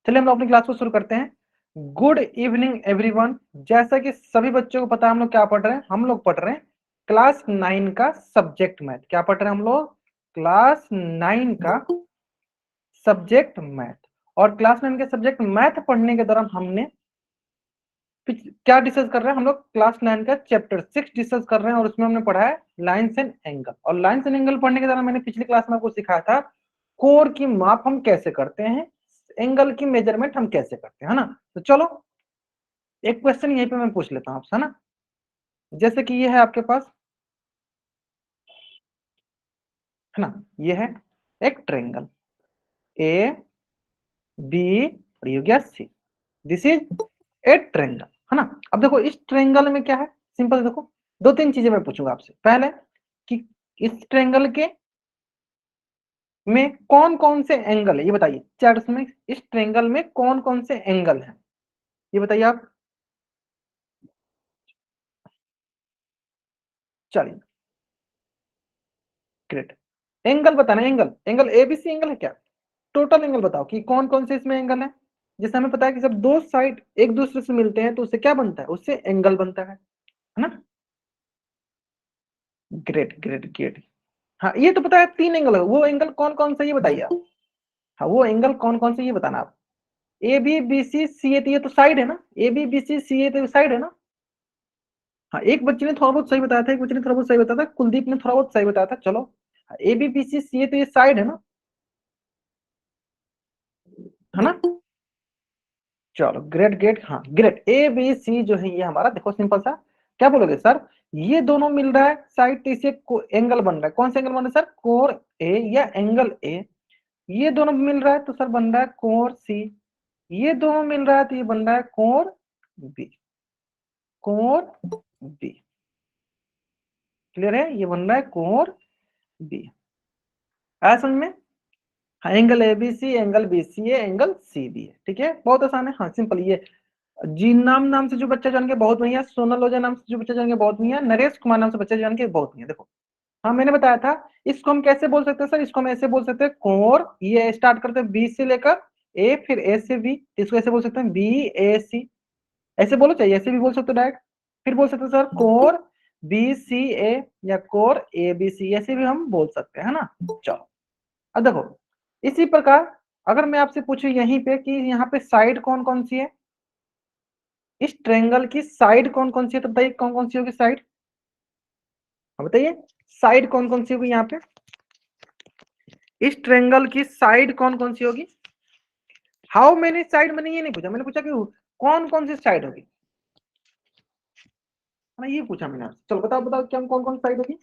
चलिए हम लोग अपनी क्लास को शुरू करते हैं। Good evening everyone. जैसा कि सभी बच्चों को पता है हम लोग क्या पढ़ रहे हैं, हम लोग पढ़ रहे हैं क्लास 9 का सब्जेक्ट मैथ। क्या पढ़ रहे हैं हम लोग? क्लास 9 का सब्जेक्ट मैथ। और क्लास 9 के सब्जेक्ट मैथ पढ़ने के दौरान हमने क्या डिस्कस कर रहे हैं हम लोग? क्लास 9 का चैप्टर 6 डिस्कस कर रहे हैं और उसमें हमने पढ़ा है लाइन्स एंड एंगल। और लाइन्स एंड एंगल पढ़ने के दौरान मैंने पिछली क्लास में आपको सिखाया था कोर की माप हम कैसे करते हैं, एंगल की मेजरमेंट हम कैसे करते हैं, है ना। तो चलो एक क्वेश्चन यहीं पे मैं पूछ लेता हूं आपसे, है ना। जैसे कि ये है आपके पास, है ना, ये है एक ट्रायंगल ए बी और ये हो गया सी। दिस इज ए ट्रायंगल, है ना। अब देखो इस ट्रायंगल में क्या है, सिंपल देखो, दो तीन चीजें मैं पूछूंगा आपसे। पहले कि इस ट्रायंगल के में कौन कौन से एंगल है ये बताइए। चार्ट में इस ट्रायंगल में कौन कौन से एंगल हैं ये बताइए आप। चलिए ग्रेट। एंगल बताना, एंगल एंगल एबीसी एंगल है क्या? टोटल एंगल बताओ कि कौन कौन से इसमें एंगल है। जैसे हमें पता है कि जब दो साइड एक दूसरे से मिलते हैं तो उससे क्या बनता है? उससे एंगल बनता है ना। Great great great. हाँ ये तो पता है तीन एंगल है, वो एंगल कौन कौन से ये बताइए आप। हाँ वो एंगल कौन कौन से ये बताना आप। ए बी बी सी सी ए, तो ये तो साइड है ना, ए बी बी सी सी ए तो साइड है ना। हाँ एक बच्चे ने थोड़ा बहुत सही बताया था, एक बच्चे ने थोड़ा बहुत सही बताया था, कुलदीप ने थोड़ा बहुत सही बताया था। चलो ए बी बी सी सी ए तो ये साइड है ना, है ना। चलो ग्रेट ग्रेट। हाँ ग्रेट। ए बी सी जो है ये हमारा, देखो सिंपल सा क्या बोलोगे सर, ये दोनों मिल रहा है साइड तो इसे एंगल बन रहा है। कौन सा एंगल बन रहा है सर? कोर ए या एंगल ए। ये दोनों मिल रहा है तो सर बन रहा है कोर सी। ये दोनों मिल रहा है तो ये बन रहा है कोर बी। कोर बी क्लियर है, ये बन रहा है कोर बी। आया समझ में? हाँ angle A B C, angle B C है, एंगल सी बी है। ठीक है बहुत आसान है। हाँ सिंपल। ये जी नाम से जो बच्चा जान के बहुत बढ़िया, सोनल ओझा नाम से जो बच्चा जान के बहुत बढ़िया, नरेश कुमार नाम से बच्चा जान के बहुत बढ़िया। देखो हाँ मैंने बताया था, इसको हम कैसे बोल सकते हैं सर? इसको हम ऐसे बोल सकते हैं कोर, ये स्टार्ट करते हैं बी से लेकर ए, फिर ए से बी, इसको ऐसे बोल सकते हैं बी ए सी। ऐसे बोलो, चाहिए ऐसे भी बोल सकते हो डायरेक्ट। फिर बोल सकते हैं सर कोर बी सी ए या कोर ए बी सी, ऐसे भी हम बोल सकते हैं, है ना। चलो अब देखो इसी प्रकार अगर मैं आपसे पूछूं यहीं पे कि यहाँ पे साइड कौन कौन सी है, इस ट्रेंगल की साइड कौन कौन सी है, तो बताइए कौन कौन सी होगी साइड। हाँ बताइए साइड कौन कौन सी होगी यहाँ पे, इस ट्रेंगल की साइड कौन कौन सी होगी। हाउ मेनी साइड, मैंने ये नहीं पूछा, मैंने पूछा कि कौन कौन सी साइड होगी, हाँ ये पूछा मैंने आपसे। चलो बताओ बताओ क्या कौन कौन साइड होगी।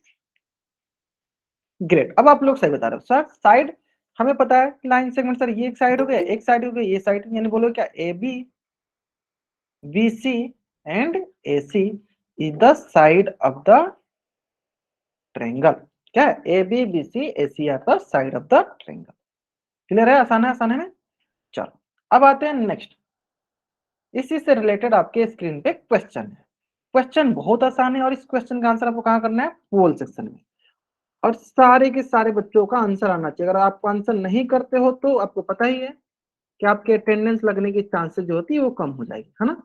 ग्रेट। अब आप लोग सही बता रहे हो सर। साइड हमें पता है लाइन सेगमेंट, सर ये एक साइड हो गया, एक साइड हो गई ये साइड, यानी बोलो क्या A B B C and A C is the side of the triangle. क्या है? A B B C A C are the side of the triangle. Clear है? आसान है, आसान है ना। चलो अब आते हैं नेक्स्ट। इसी से रिलेटेड आपके स्क्रीन पे क्वेश्चन है। क्वेश्चन बहुत आसान है और इस क्वेश्चन का आंसर आपको कहाँ करना है? पोल सेक्शन में। और सारे के सारे बच्चों का आंसर आना चाहिए। अगर आप आंसर नहीं करते हो तो आपको पता ही है कि आपके अटेंडेंस लगने की चांसेस जो होती है वो कम हो जाएगी, है ना।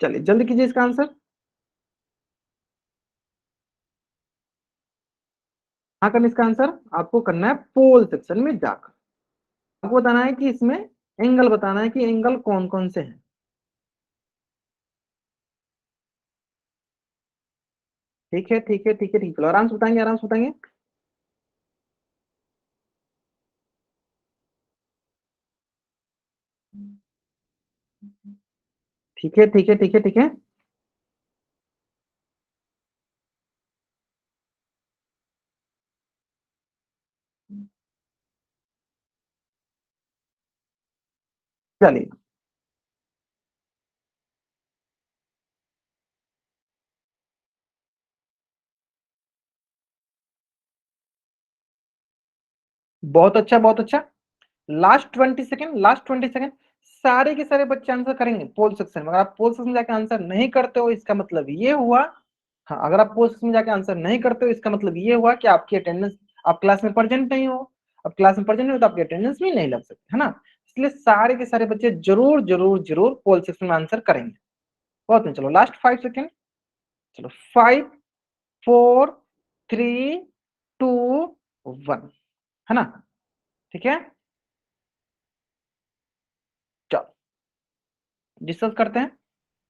चलिए जल्दी कीजिए इसका आंसर। हाँ करना इसका आंसर आपको करना है पोल सेक्शन में जाकर। आपको बताना है कि इसमें एंगल बताना है कि एंगल कौन कौन से हैं। ठीक है ठीक है ठीक है ठीक है, आराम से बताएंगे, आराम से बताएंगे। ठीक है ठीक है ठीक है ठीक है। चलिए बहुत अच्छा बहुत अच्छा। Last 20 second, last 20 second. सारे के सारे बच्चे आंसर करेंगे पोल सेक्शन में। अगर आप पोल सेक्शन में जाके आंसर नहीं करते हो इसका मतलब ये हुआ, हाँ अगर आप पोल सेक्शन में जाके आंसर नहीं करते हो इसका मतलब ये हुआ कि आपकी अटेंडेंस, आप क्लास में प्रेजेंट नहीं हो। अब क्लास में प्रेजेंट नहीं हो तो आपकी अटेंडेंस भी नहीं लग सकती है ना। इसलिए सारे के सारे बच्चे जरूर जरूर जरूर पोल सेक्शन में आंसर करेंगे। बहुत नहीं, चलो लास्ट 5 सेकेंड। चलो 5 4 3 2 1, है ना, ठीक है। चलो डिस्कस करते हैं।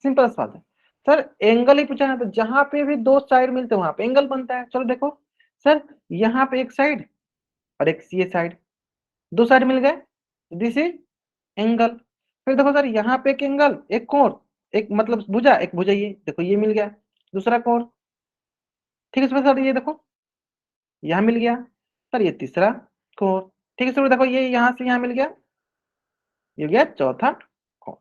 सिंपल सवाल है सर, एंगल ही पूछा है तो जहां पे भी दो साइड मिलते हैं वहां पे एंगल बनता है। चलो देखो सर, यहाँ पे एक साइड और एक ये साइड, दो साइड मिल गए, दिस इज एंगल। फिर देखो सर, यहाँ पे एक एंगल, एक कोण, एक मतलब भुजा, एक भुजा, ये देखो ये मिल गया, दूसरा कोण। ठीक है सर, ये देखो यहाँ मिल गया सर, ये तीसरा कोण। ठीक है सर, देखो ये यहाँ से यहाँ मिल गया, ये गया चौथा कोण,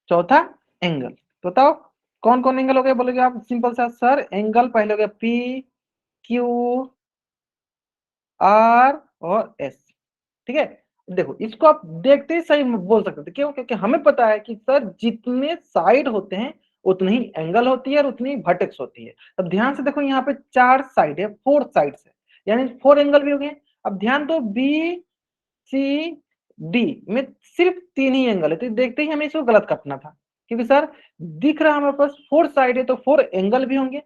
चौथा एंगल। तो बताओ कौन कौन एंगल हो गया, बोलोगे आप सिंपल सा सर। एंगल पहले हो गया पी क्यू आर और एस, ठीक है। देखो इसको आप देखते ही सही बोल सकते थे, क्यों? क्योंकि हमें पता है कि सर जितने साइड होते हैं उतनी ही एंगल होती है और उतनी ही वर्टेक्स होती है। अब ध्यान से देखो, यहाँ पे 4 साइड है, 4 साइड है, यानी 4 एंगल भी हो गए। अब ध्यान दो, बी सी डी में सिर्फ 3 ही एंगल है, तो देखते ही हमें इसको गलत करना था, क्योंकि सर दिख रहा हमारे पास 4 साइड है तो 4 एंगल भी होंगे।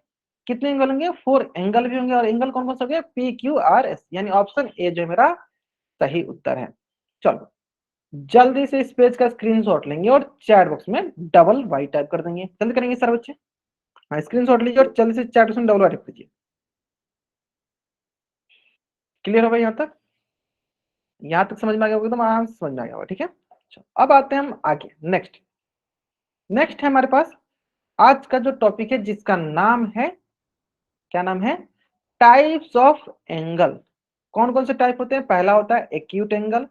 कितने एंगल होंगे? 4 एंगल भी होंगे। और एंगल कौन कौन सा हो गया? पी क्यू आर एस, यानी ऑप्शन ए जो मेरा सही उत्तर है। चलो जल्दी से इस पेज का स्क्रीनशॉट लेंगे और चैट बॉक्स में डबल वाई टाइप कर देंगे। जल्दी करेंगे सर बच्चे, हाँ स्क्रीनशॉट लीजिए और जल्दी से चैट बॉक्स में डबल वाई टाइप कीजिए। क्लियर हो भाई? यहाँ तक समझ में आ गया होगा, एकदम आराम से समझ में आ गया होगा, ठीक है। अब आते हैं हम आगे, नेक्स्ट है हमारे पास आज का जो टॉपिक है, जिसका नाम है, क्या नाम है? Types of angle. कौन कौन से टाइप होते हैं? पहला होता है एक्यूट एंगल,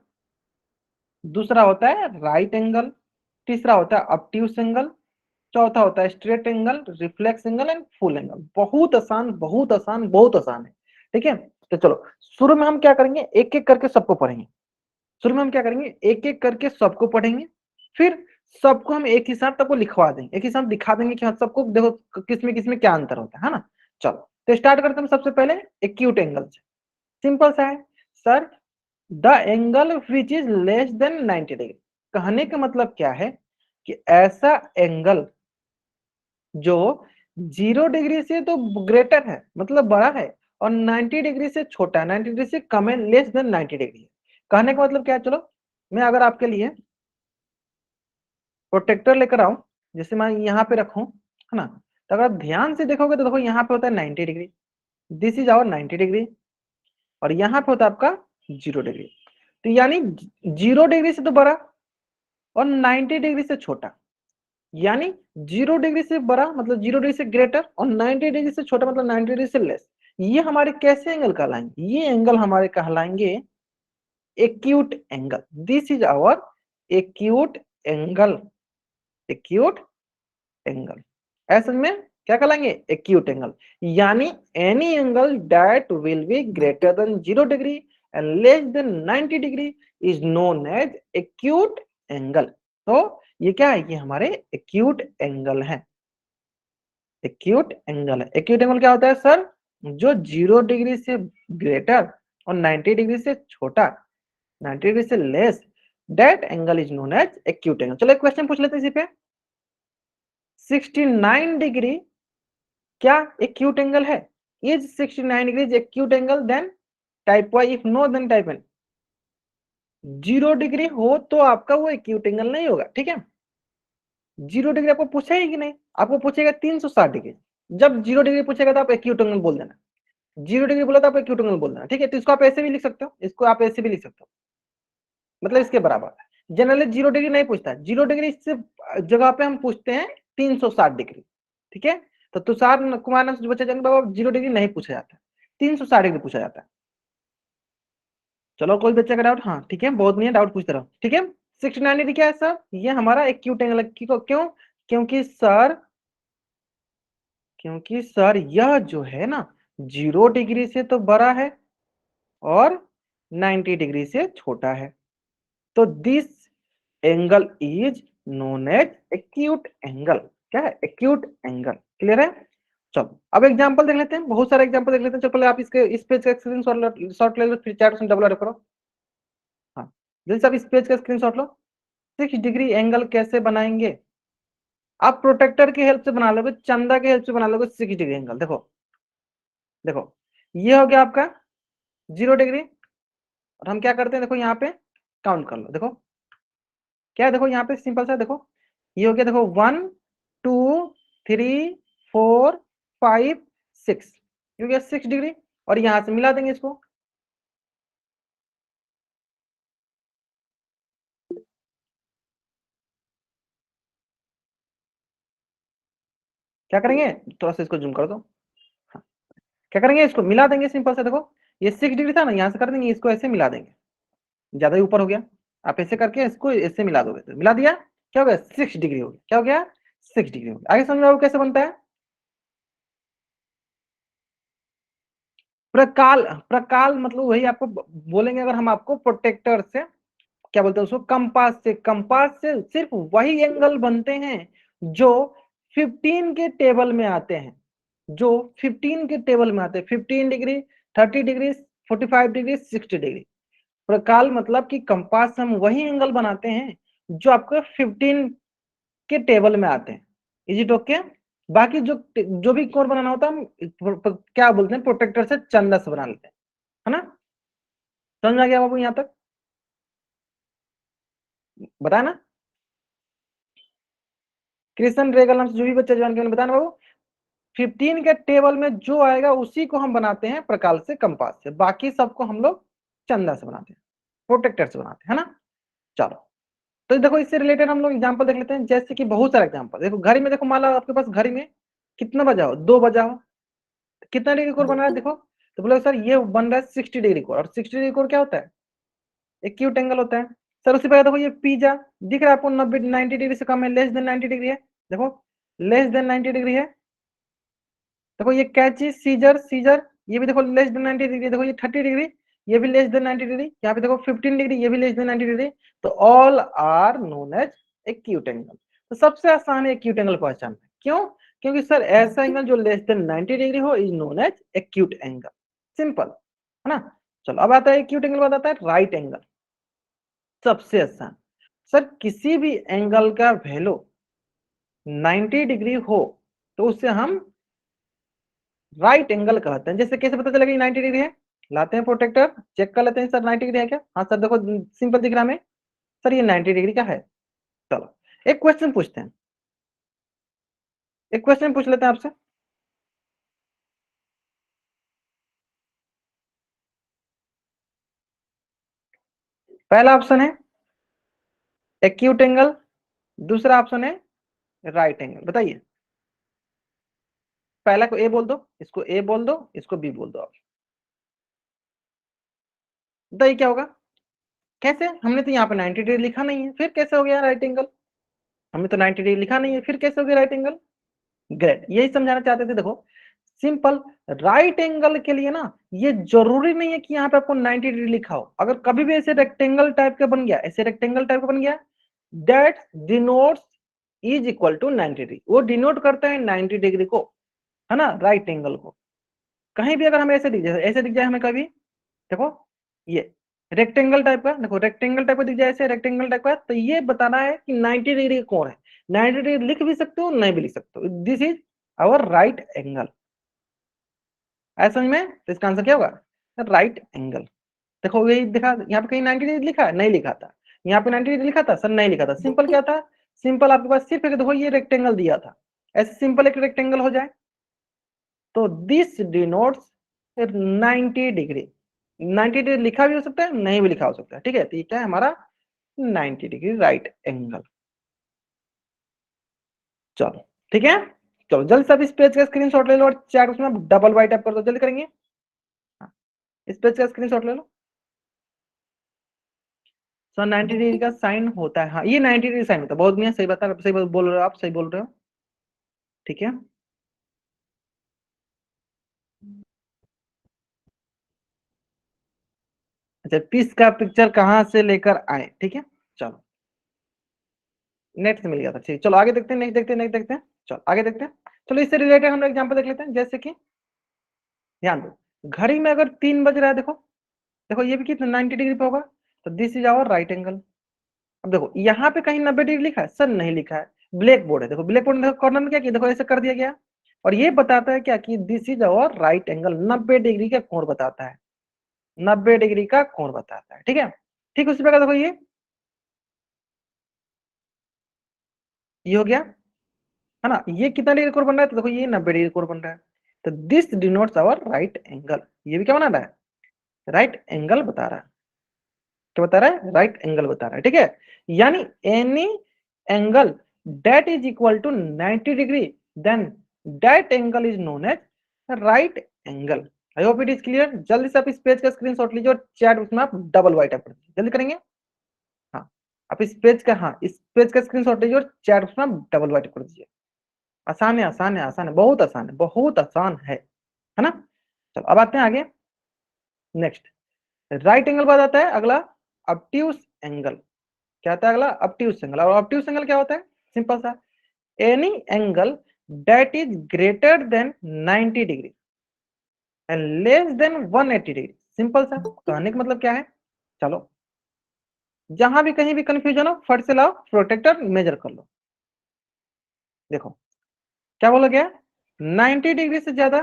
दूसरा होता है राइट एंगल, तीसरा होता है ऑब्ट्यूस एंगल, चौथा होता है straight angle, reflex angle and full angle. बहुत आसान, बहुत आसान, बहुत आसान है, ठीक है। तो चलो शुरू में हम क्या करेंगे, एक एक करके सबको पढ़ेंगे। शुरू में हम क्या करेंगे, एक एक करके सबको पढ़ेंगे, फिर सबको हम एक ही साथ सबको लिखवा देंगे, एक ही साथ दिखा देंगे कि हाँ सबको देखो किसमें क्या अंतर होता है ना। चलो तो स्टार्ट करते हैं सबसे पहले एक्यूट एंगल से। सिंपल सा है sir, the angle which is less than 90 degree. कहने का मतलब क्या है कि ऐसा एंगल जो 0 डिग्री से तो ग्रेटर है, मतलब बड़ा है, और 90 डिग्री से छोटा है, 90 डिग्री से कम है, लेस देन 90 डिग्री। कहने का मतलब क्या है, चलो मैं अगर आपके लिए प्रोटेक्टर लेकर आऊं, जैसे मैं यहाँ पे रखूं, है ना, तो अगर ध्यान से देखोगे तो देखो यहाँ पे होता है 90 degree, this is our 90 degree, और यहाँ पे होता है आपका 0 डिग्री। तो यानी 0 डिग्री से तो बड़ा और 90 डिग्री से छोटा, यानी 0 डिग्री से बड़ा मतलब 0 डिग्री से ग्रेटर, और 90 डिग्री से छोटा मतलब 90 डिग्री से लेस। ये हमारे कैसे एंगल कहलाएंगे? ये एंगल हमारे कहलाएंगे acute angle. This is our acute angle, acute angle. ऐसे में क्या कहलाएंगे? Acute angle. यानी any angle that will be greater than 0 degree and less than 90 degree is known as acute angle. तो ये क्या है? ये हमारे एक्यूट एंगल है, एक्यूट एंगल है। एक्यूट एंगल क्या होता है सर? जो 0 डिग्री से ग्रेटर और 90 डिग्री से छोटा, 90 डिग्री से less, that angle is known as acute angle. चलो एक क्वेश्चन पूछ लेते हैं इसी पे। 69 डिग्री क्या एक्यूट एंगल है? Is 69 degree acute angle? Then type Y, if no then type N. 0 degree हो तो आपका वो एक्यूट एंगल नहीं होगा, ठीक है। 0 डिग्री आपको पूछा ही कि नहीं, आपको पूछेगा 360 डिग्री। जब 0 डिग्री पूछेगा तो आप एक्यूट एंगल बोल देना, 0 डिग्री बोला तो आप एक्यूट एंगल बोल देना, ठीक है। तो इसको आप ऐसे भी लिख सकते हो, इसको आप ऐसे भी लिख सकते हो, मतलब इसके बराबर। जनरली 0 डिग्री नहीं पूछता, 0 डिग्री से जगह पे हम पूछते हैं 360 डिग्री, ठीक है। तो तुषार कुमार नाम से बच्चा जन बाबा 0 डिग्री नहीं पूछा जाता, 360 डिग्री पूछा जाता है। चलो कोई बच्चा का डाउट? हाँ ठीक है, बहुत बढ़िया, डाउट पूछते रहो, ठीक है। 69 डिग्री क्या है सर? ये हमारा एक्यूट एंगल। क्यों? क्योंकि सर, यह जो है ना 0 डिग्री से तो बड़ा है और 90 डिग्री से छोटा है, तो this angle is known as acute angle. क्या है? Acute angle. क्लियर है? चलो अब एग्जांपल देख लेते हैं, बहुत सारे एग्जांपल देख लेते हैं। चलो पहले आप इसके इस पेज का स्क्रीनशॉट ले लो, फिर चैट में डबल करो। हाँ, जैसे आप इस पेज का स्क्रीनशॉट लो। 6 डिग्री एंगल कैसे बनाएंगे? आप प्रोटेक्टर की हेल्प से बना लोगे, चंदा की हेल्प से बना लोगे 6 डिग्री एंगल। देखो देखो, ये हो गया आपका 0 डिग्री। और हम क्या करते हैं, देखो यहाँ पे काउंट कर लो। देखो क्या है, देखो यहाँ पे सिंपल सा, देखो ये हो गया, देखो 1 2 3 4 5 6, ये हो गया 6 डिग्री। और यहां से मिला देंगे इसको। क्या करेंगे, थोड़ा सा इसको जूम कर दो। हाँ, क्या करेंगे, इसको मिला देंगे सिंपल से। देखो ये 6 डिग्री था ना, यहां से कर देंगे, इसको ऐसे मिला देंगे। ज्यादा ही ऊपर हो गया, आप ऐसे करके इसको ऐसे मिला दोगे, तो मिला दिया, क्या हो गया 6 डिग्री हो गया। क्या हो गया 6 डिग्री हो गया। आगे समझ में आओ कैसे बनता है। प्रकाल, प्रकाल मतलब वही आपको बोलेंगे, अगर हम आपको प्रोटेक्टर से, क्या बोलते हैं उसको, कंपास से, कंपास से सिर्फ वही एंगल बनते हैं जो 15 के टेबल में आते हैं, जो 15 के टेबल में आते हैं। 15 डिग्री, 30 डिग्री, 45 डिग्री, 60 डिग्री। प्रकाल मतलब कि कंपास से हम वही एंगल बनाते हैं जो आपको 15 के टेबल में आते हैं। Is it okay? बाकी जो जो भी कोण बनाना होता है हम क्या बोलते हैं, प्रोटेक्टर से चंदा से बना लेते हैं, है ना। समझ में आ गया बाबू यहाँ तक? बताया ना। कृष्ण रेगल नाम से जो भी बच्चा जवान के बताया ना बाबू, 15 के टेबल में जो आएगा उसी को हम बनाते हैं प्रकाल से, कंपास से। बाकी सबको हम लोग चंदा से बनाते हैं, प्रोटेक्टर से बनाते हैं, है ना। चलो, तो देखो इससे रिलेटेड हम लोग एग्जांपल देख लेते हैं। जैसे कि बहुत सारे एग्जांपल, देखो घड़ी में, देखो मान लो आपके पास घड़ी में कितना बजा हो, 2 बजा हो, कितना डिग्री कोण बन रहा है देखो। तो बोले सर ये बन रहा है 60 डिग्री कोण। और 60 डिग्री कोण क्या होता है, एक्यूट एंगल होता है। सर उससे पहले देखो ये पिज्जा दिख रहा है आपको, 90 डिग्री से कम है, लेस देन 90 डिग्री है। देखो लेस देन 90 डिग्री है। देखो ये कैची, सीजर, सीजर, ये भी देखो लेस देन 90 डिग्री। देखो ये 30 डिग्री, ये भी लेस देन 90 डिग्री। यहाँ पे देखो 15 डिग्री, ये भी लेस देन 90 डिग्री। तो all are known as acute angle. तो सबसे आसान है एक्यूट एंगल पहचानना। क्यों? क्योंकि सर ऐसा एंगल जो लेस देन 90 डिग्री हो is known as acute angle. Simple, है ना। चलो अब आता है एक्यूट एंगल, बाद आता है राइट एंगल। सबसे आसान, सर किसी भी एंगल का वैल्यू 90 डिग्री हो तो उससे हम राइट एंगल कहते हैं। जैसे कैसे पता चलेगा 90 डिग्री है, लाते हैं प्रोटेक्टर, चेक कर लेते हैं सर 90 डिग्री है क्या। हाँ सर देखो सिंपल दिख रहा है हमें, सर ये 90 डिग्री का है। चलो एक क्वेश्चन पूछते हैं, एक क्वेश्चन पूछ लेते हैं आपसे। पहला ऑप्शन है एक्यूट एंगल, दूसरा ऑप्शन है राइट एंगल। बताइए, पहला को ए बोल दो, इसको ए बोल दो, इसको बी बोल दो आप। बताइए क्या होगा। कैसे, हमने तो यहाँ पे 90 डिग्री लिखा नहीं है, फिर कैसे हो गया राइट एंगल। हमने तो 90 डिग्री लिखा नहीं है, फिर कैसे हो गया राइट एंगल। ग्रेट, यही समझाना चाहते थे। देखो सिंपल, राइट एंगल के लिए ना ये जरूरी नहीं है कि यहाँ पे आपको 90 डिग्री लिखा हो। अगर कभी भी ऐसे रेक्टेंगल टाइप का बन गया, ऐसे रेक्टेंगल टाइप का बन गया, that denotes is equal to 90 degree, वो डिनोट करता है 90 डिग्री को, है ना, राइट एंगल को। कहीं भी अगर हमें ऐसे दिख जाए, ऐसे दिख जाए हमें कभी, देखो ये रेक्टेंगल टाइप का, देखो रेक्टेंगल टाइप का दिख जाए ऐसे, रेक्टेंगल टाइप का, तो ये बताना है कि 90 डिग्री कौन है। 90 डिग्री लिख भी सकते हो, नहीं भी लिख सकते हो, this is our right angle. ऐसा समझ में, तो इसका आंसर क्या होगा, राइट एंगल। देखो यही दिखा, यहाँ पे कहीं 90 डिग्री लिखा है, नहीं लिखा था। यहाँ पे 90 डिग्री लिखा था सर, नहीं लिखा था। सिंपल क्या था, सिंपल आपके पास सिर्फ एक, देखो ये रेक्टेंगल दिया था, ऐसे सिंपल एक रेक्टेंगल हो जाए, तो दिस डिनोट्स 90 डिग्री। 90 डिग्री लिखा भी हो सकता है, नहीं भी लिखा हो सकता है, ठीक है। तो ये क्या है हमारा 90 डिग्री राइट एंगल। चलो ठीक है, चलो जल्दी से अब इस पेज का स्क्रीनशॉट ले लो और चैट उसमें डबल वाइट टैप कर दो, जल्दी करेंगे। हाँ, इस पेज का स्क्रीनशॉट ले लो। सो 90 डिग्री का साइन होता है, हाँ ये 90 डिग्री साइन होता है, बहुत बढ़िया, सही बता, सही बोल रहे हो आप, सही बोल रहे हो, ठीक है। अच्छा, पीस का पिक्चर कहाँ से लेकर आए, ठीक है। चलो नेट से मिल गया था, ठीक, चलो आगे देखते हैं, नेक्स्ट देखते हैं, नेक्स्ट देखते हैं, चलो आगे देखते हैं। चलो इससे रिलेटेड हम एग्जांपल देख लेते हैं, जैसे कि ध्यान दो, घड़ी में अगर 3 बज रहा है, देखो देखो ये भी कितना 90 डिग्री पे होगा, तो this is our right angle. अब देखो यहाँ पे कहीं 90 डिग्री लिखा है सर? नहीं लिखा है, ब्लैक बोर्ड है। देखो ब्लैक बोर्ड में कॉर्नर में क्या किया, देखो ऐसे कर दिया गया, और ये बताता है क्या कि this is our right angle, 90 degree का कोण बताता है, 90 डिग्री का कोण बताता है, ठीक है। ठीक उसी प्रकार देखो ये हो गया, है ना, ये कितना डिग्री कोण बन रहा है, तो देखो ये 90 डिग्री कोण बन रहा है, तो this denotes our right angle. ये भी क्या बना रहा है? राइट एंगल बता रहा है। क्या बता रहा है? राइट एंगल बता रहा है, ठीक है। यानी any angle that is equal to 90 degree, then that angle is known as right angle. I hope it is clear. जल्दी से आप इस पेज का स्क्रीनशॉट लीजिए और चैट उसमें आप डबल वाइट आप जल्दी करेंगे। हाँ, आप इस पेज का, हाँ इस पेज का स्क्रीनशॉट लीजिए और चैट उसमें डबल वाइट कर दीजिए। आसान है, आसान है, आसान है, बहुत आसान है, बहुत आसान है ना। चलो अब आते हैं आगे। नेक्स्ट राइट एंगल बाद आता है अगला ऑब्ट्यूस एंगल। क्या आता है अगला? Obtuse angle. और ऑब्ट्यूस एंगल क्या होता है? सिंपल सा, any angle that is greater than 90 degree and less than 180 degree. Simple सा, कहने का मतलब क्या है, चलो जहां भी कहीं भी कंफ्यूजन हो फट से लाओ प्रोटेक्टर मेजर कर लो। देखो क्या बोला गया, 90 डिग्री से ज्यादा,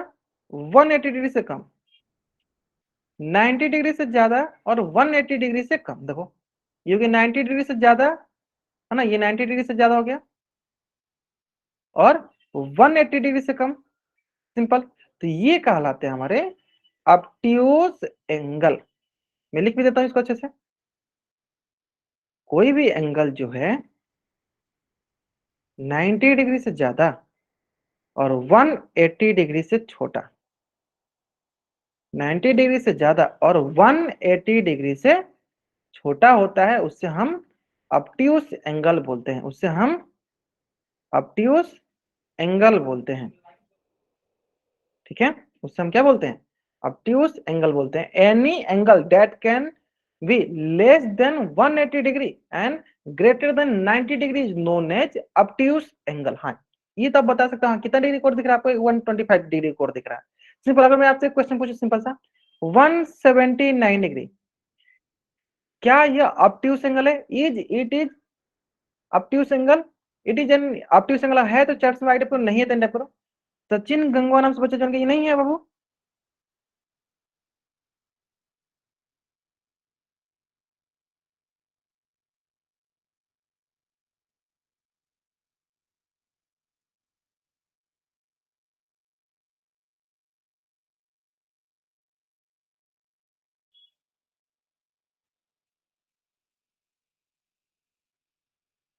180 डिग्री से कम, 90 डिग्री से ज्यादा और 180 डिग्री से कम। देखो क्योंकि 90 डिग्री से ज्यादा है ना, ये 90 डिग्री से ज्यादा हो गया, और 180 डिग्री से कम। सिंपल, तो ये कहलाते हैं हमारे ऑब्ट्यूस एंगल। मैं लिख भी देता हूं इसको अच्छे से। कोई भी एंगल जो है 90 डिग्री से ज्यादा और 180 डिग्री से छोटा, 90 डिग्री से ज्यादा और 180 डिग्री से छोटा होता है, उससे हम ऑब्ट्यूस एंगल बोलते हैं, उससे हम ऑब्ट्यूस एंगल बोलते हैं, ठीक है। उससे हम क्या बोलते हैं? ऑब्ट्यूस एंगल बोलते हैं। Any angle that can be less than 180 degree and greater than 90 degree is known as obtuse angle. हाँ, ये तो आप बता सकते हो। हाँ, कितना डिग्री कोण दिख रहा है आपको? 125 डिग्री कोण दिख रहा है। सिंपल, अगर मैं आपसे क्वेश्चन पूछूं सिंपल सा, 179 डिग्री, क्या यह ऑब्ट्यूस एंगल है? Is it is obtuse angle? It is an obtuse angle है तो चैट्स में आइडिया करो, नहीं है तो टाइप करो। सचिन गंगवा नाम से बच्चा जान के, ये नहीं है बाबू।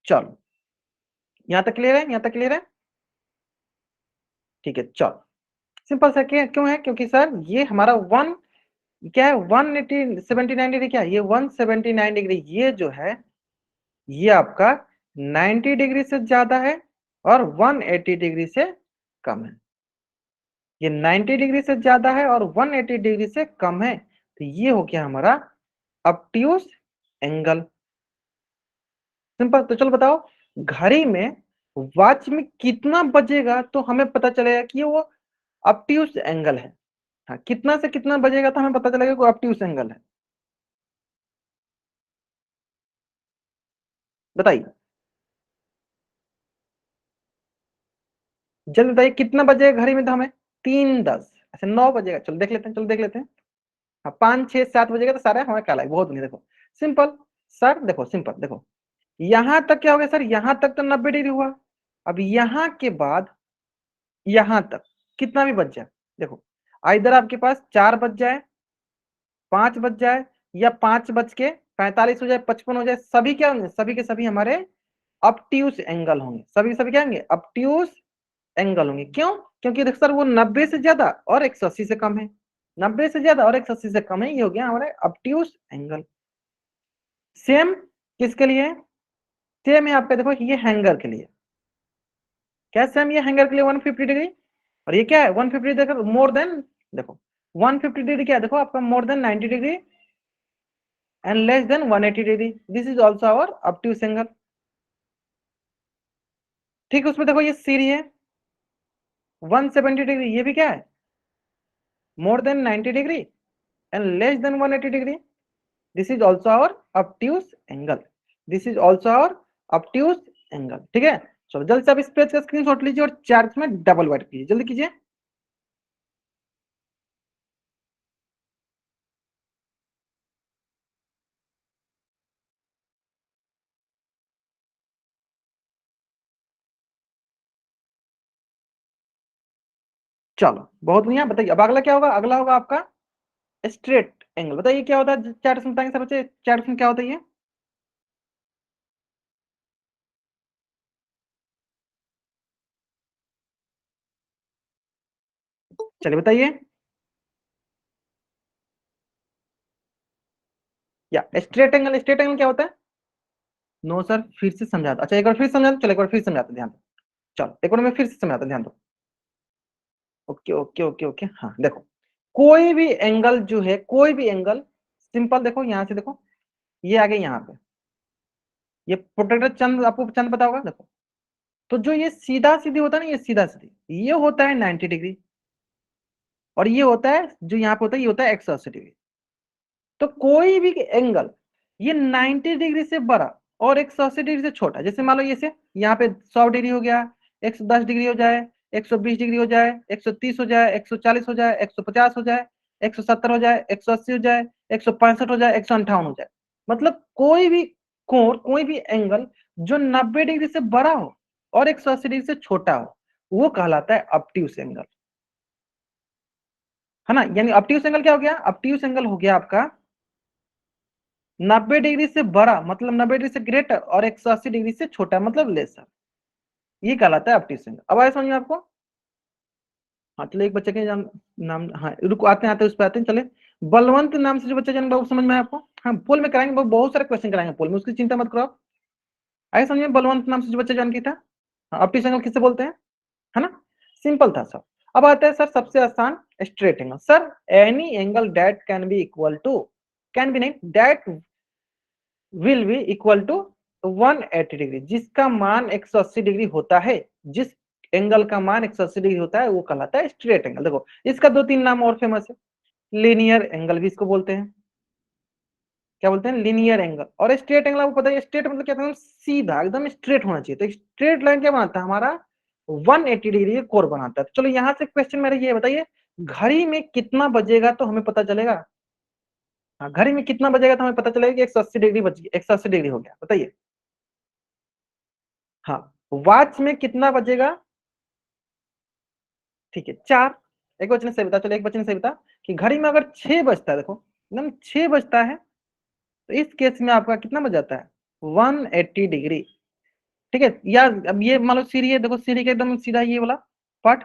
चलो यहां तक क्लियर है, यहां तक क्लियर है, ठीक है। चलो सिंपल सा, क्या क्यों है? क्योंकि सर ये हमारा वन क्या है, 179 डिग्री, क्या है ये 179 डिग्री, ये जो है ये आपका 90 डिग्री से ज्यादा है और 180 डिग्री से कम है। ये 90 डिग्री से ज्यादा है और 180 डिग्री से कम है, तो ये हो गया हमारा ऑब्ट्यूस एंगल। सिंपल। तो चलो बताओ, घड़ी में वॉच में कितना बजेगा तो हमें पता चलेगा कि वो ऑब्ट्यूस एंगल है? हाँ, कितना से कितना बजेगा तो हमें पता चलेगा कि ऑब्ट्यूस एंगल है? बताइए, जल्दी बताइए कितना बजेगा घड़ी में तो हमें? 3:10, अच्छा 9 बजेगा, चलो देख लेते हैं, चलो देख लेते हैं। हाँ, 5, 6, 7 बजेगा तो सारे हमें क्या लगे, बहुत नहीं। देखो सिंपल सर, देखो सिंपल, देखो यहां तक क्या हो गया सर, यहां तक तो 90 डिग्री हुआ। अब यहां के बाद यहां तक कितना भी बच जाए, देखो इधर आपके पास 4 बज जाए, 5 बज जाए, या 5 बज के 45 हो जाए, 55 हो जाए, सभी क्या होंगे? सभी के सभी हमारे ऑब्ट्यूस एंगल होंगे। सभी के सभी क्या होंगे? ऑब्ट्यूस एंगल होंगे। क्यों? क्योंकि देख सर वो 90 से ज्यादा और 180 से कम है, 90 से ज्यादा और 180 से कम है, ये हो गया हमारे ऑब्ट्यूस एंगल। सेम किसके लिए? सेम है आपका, देखो ये हैंगर के लिए। क्या सेम? ये हैंगर के लिए 150 डिग्री, और ये क्या है 150 देखो मोर देन, देखो 150 डिग्री क्या है, देखो आपका more than 90 degree and less than 180 degree, this is also our obtuse angle. ठीक है, उसमें देखो ये सीरी है, 170 डिग्री, ये भी क्या है, more than 90 degree and less than 180 degree, this is also our obtuse angle, this is also our obtuse angle. ठीक है, चलो जल्दी से आप इस पेज का स्क्रीनशॉट लीजिए और चार्ट में डबल वर्ड कीजिए, जल्दी कीजिए। चलो बहुत बढ़िया, बताइए अब अगला क्या होगा, अगला होगा आपका स्ट्रेट एंगल। बताइए क्या होता है, चार्ट में बताएंगे सब बच्चे, चार्ट में क्या होता है ये, चलिए बताइए। या स्ट्रेट एंगल, स्ट्रेट एंगल क्या होता है, नो सर फिर से समझाता, अच्छा एक बार फिर समझा, चलो एक बार फिर समझाते, ध्यान दो, चलो एक बार मैं फिर से समझाता, ध्यान दो। ओके ओके ओके ओके, हाँ देखो, कोई भी एंगल जो है, कोई भी एंगल सिंपल, देखो यहां से देखो, ये आ गए यहाँ पे, ये प्रोटेक्टर चंद्र, आपको चंद्र पता होगा, देखो तो जो ये सीधा सीधी होता है ना, ये सीधा सीधी, ये होता है 90 डिग्री, और ये होता है जो यहाँ पे होता है, ये होता है 180 डिग्री। तो कोई भी एंगल ये 90 डिग्री से बड़ा और 180 डिग्री से छोटा, जैसे मान लो ये से यहाँ पे 100 डिग्री हो गया, 110 डिग्री हो जाए, 120 डिग्री हो जाए, 130 हो जाए, 140 हो जाए, 150 हो जाए, 170 हो जाए, 180 हो जाए, 165 हो जाए, 158 हो जाए, मतलब कोई भी कोण, कोई भी एंगल जो 90 डिग्री से बड़ा हो और 180 डिग्री से छोटा हो, वो कहलाता है ऑब्ट्यूस एंगल, है ना। यानी ऑब्ट्यूस एंगल क्या हो गया, ऑब्ट्यूस एंगल हो गया आपका 90 डिग्री से बड़ा मतलब 90 डिग्री से ग्रेटर और 180 डिग्री से छोटा मतलब लेसर, ये कहलाता है ऑब्ट्यूस एंगल। अब आए समझ में आपको, हाँ चलो एक बच्चे के नाम, हाँ रुको आते हैं उस पर आते हैं, चले बलवंत नाम से जो बच्चा जन्म बाबू, समझ में आया आपको, हाँ पोल में कराएंगे, बहुत सारे क्वेश्चन कराएंगे पोल में, उसकी चिंता मत करो आप। आए समझ में, बलवंत नाम से जो बच्चा जन्म किया था, हाँ ऑब्ट्यूस एंगल किससे बोलते हैं, है ना, सिंपल था सर। अब आता है सर सबसे आसान, straight angle. Sir any angle that can be equal to, can be नहीं, that will be equal to 180 degree, जिसका मान 180 डिग्री होता है, जिस एंगल का मान 180 डिग्री होता है वो कहलाता है स्ट्रेट एंगल। देखो इसका दो तीन नाम और फेमस है, लीनियर एंगल भी इसको बोलते हैं, क्या बोलते हैं, लीनियर एंगल। और स्ट्रेट एंगल आपको पता है, स्ट्रेट मतलब क्या था, सीधा एकदम स्ट्रेट होना चाहिए, तो स्ट्रेट लाइन क्या बनाता है हमारा, 180 डिग्री का कोण बनाता है। तो चलो यहाँ से क्वेश्चन मेरा ये बताइए, घड़ी में कितना बजेगा तो हमें पता चलेगा, हाँ घड़ी में कितना बजेगा तो हमें पता चलेगा कि 180 डिग्री बच गया, 180 डिग्री हो गया, बताइए। हाँ वॉच में कितना बजेगा, ठीक है 4, एक बच्चे ने सही बताया, चलो एक बच्चे ने सही बताया कि घड़ी में अगर 6 बजता है, देखो एकदम 6 बजता है, तो इस केस में आपका कितना बज जाता है, 180 डिग्री। ठीक है, या अब ये मान लो सीढ़ी है, देखो सीढ़ी का एकदम सीधा ये वाला पार्ट